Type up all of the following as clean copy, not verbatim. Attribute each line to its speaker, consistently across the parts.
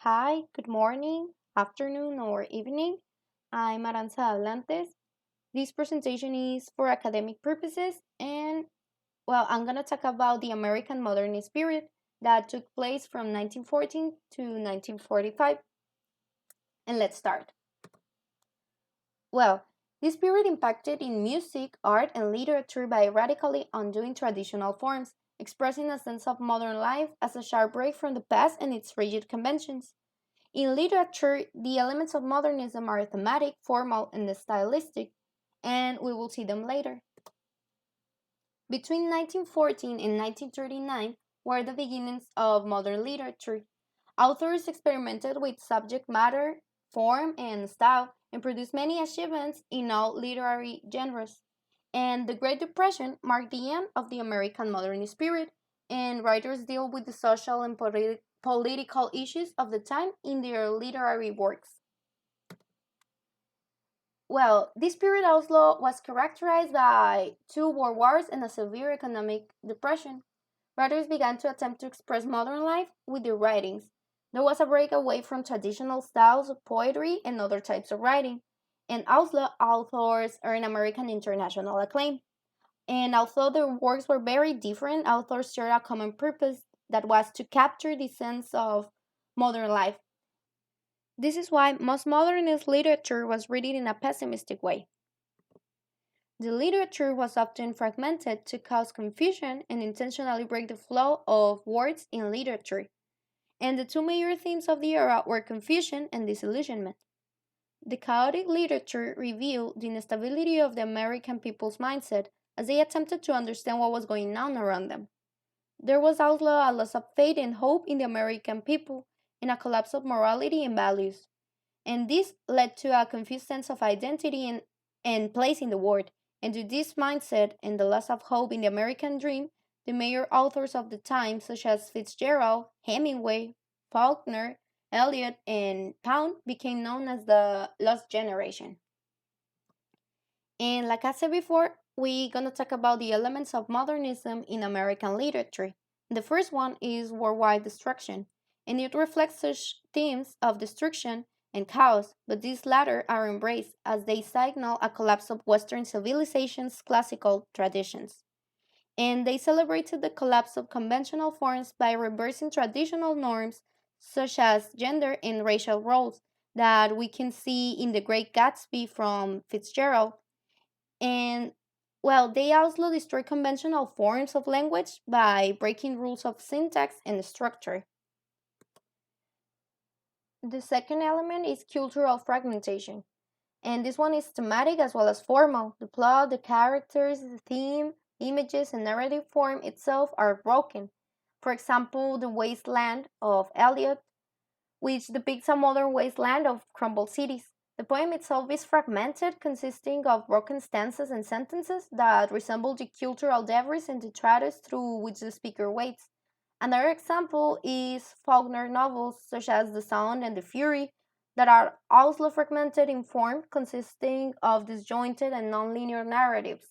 Speaker 1: Hi, good morning, afternoon, or evening. I'm Aranza Hablantes. This presentation is for academic purposes, and I'm going to talk about the American Modernist period that took place from 1914 to 1945. And let's start. Well, this period impacted in music, art, and literature by radically undoing traditional forms, expressing a sense of modern life as a sharp break from the past and its rigid conventions. In literature, the elements of modernism are thematic, formal, and stylistic, and we will see them later. Between 1914 and 1939 were the beginnings of modern literature. Authors experimented with subject matter, form, and style, and produced many achievements in all literary genres. And the Great Depression marked the end of the American modernist period, and writers deal with the social and political issues of the time in their literary works. This period also was characterized by two world wars and a severe economic depression. Writers began to attempt to express modern life with their writings. There was a break away from traditional styles of poetry and other types of writing, and also authors earned American international acclaim. And although their works were very different, authors shared a common purpose that was to capture the sense of modern life. This is why most modernist literature was written in a pessimistic way. The literature was often fragmented to cause confusion and intentionally break the flow of words in literature. And the two major themes of the era were confusion and disillusionment. The chaotic literature revealed the instability of the American people's mindset as they attempted to understand what was going on around them. There was also a loss of faith and hope in the American people and a collapse of morality and values. And this led to a confused sense of identity and place in the world. And to this mindset and the loss of hope in the American dream, the major authors of the time, such as Fitzgerald, Hemingway, Faulkner, Eliot, and Pound, became known as the Lost Generation. And like I said before, we're going to talk about the elements of modernism in American literature. The first one is worldwide destruction, and it reflects such themes of destruction and chaos, but these latter are embraced as they signal a collapse of Western civilization's classical traditions. And they celebrated the collapse of conventional forms by reversing traditional norms such as gender and racial roles that we can see in The Great Gatsby from Fitzgerald and they also destroy conventional forms of language by breaking rules of syntax and structure. The second element is cultural fragmentation. And this one is thematic as well as formal. The plot, the characters, the theme, images, and narrative form itself are broken. For example, The Wasteland of Eliot, which depicts a modern wasteland of crumbled cities. The poem itself is fragmented, consisting of broken stanzas and sentences that resemble the cultural debris and detritus through which the speaker wades. Another example is Faulkner novels such as The Sound and the Fury that are also fragmented in form, consisting of disjointed and nonlinear narratives.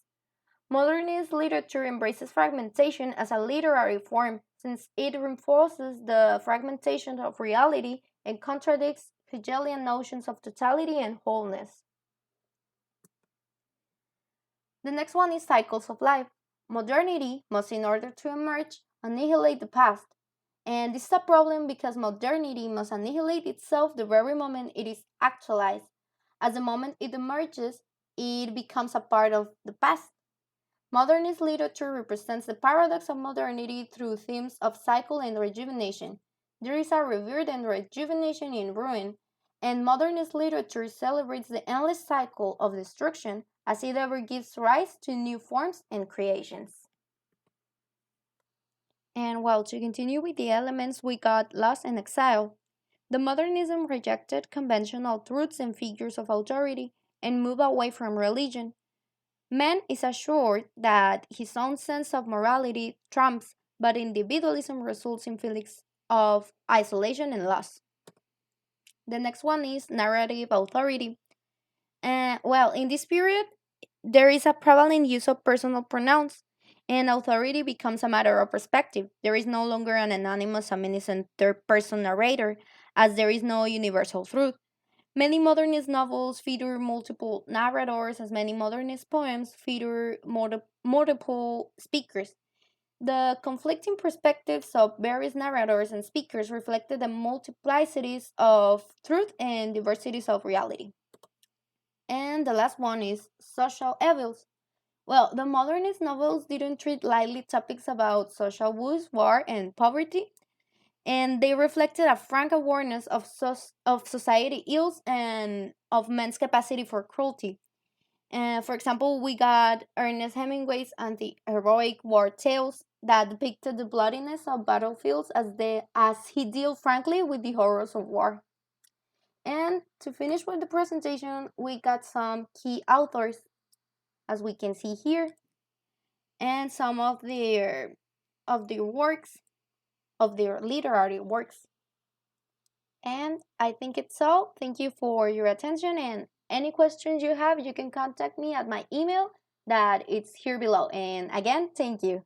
Speaker 1: Modernist literature embraces fragmentation as a literary form since it reinforces the fragmentation of reality and contradicts Hegelian notions of totality and wholeness. The next one is cycles of life. Modernity must, in order to emerge, annihilate the past. And this is a problem because modernity must annihilate itself the very moment it is actualized. As the moment it emerges, it becomes a part of the past. Modernist literature represents the paradox of modernity through themes of cycle and rejuvenation. There is a rebirth and rejuvenation in ruin, and modernist literature celebrates the endless cycle of destruction as it ever gives rise to new forms and creations. And to continue with the elements, we got loss and exile. The modernism rejected conventional truths and figures of authority and moved away from religion. Man is assured that his own sense of morality trumps, but individualism results in feelings of isolation and loss. The next one is narrative authority. In this period, there is a prevalent use of personal pronouns, and authority becomes a matter of perspective. There is no longer an anonymous, omniscient third person narrator, as there is no universal truth. Many modernist novels feature multiple narrators, as many modernist poems feature multiple speakers. The conflicting perspectives of various narrators and speakers reflected the multiplicities of truth and diversities of reality. And the last one is social evils. Well, the modernist novels didn't treat lightly topics about social woes, war, and poverty, and they reflected a frank awareness of, of society ills and of men's capacity for cruelty. For example, we got Ernest Hemingway's anti-heroic war tales that depicted the bloodiness of battlefields as he dealt frankly with the horrors of war. And to finish with the presentation, we got some key authors, as we can see here, and some of their works, of their literary works. And I think it's all. Thank you for your attention, and any questions you have, you can contact me at my email that it's here below. And again, thank you.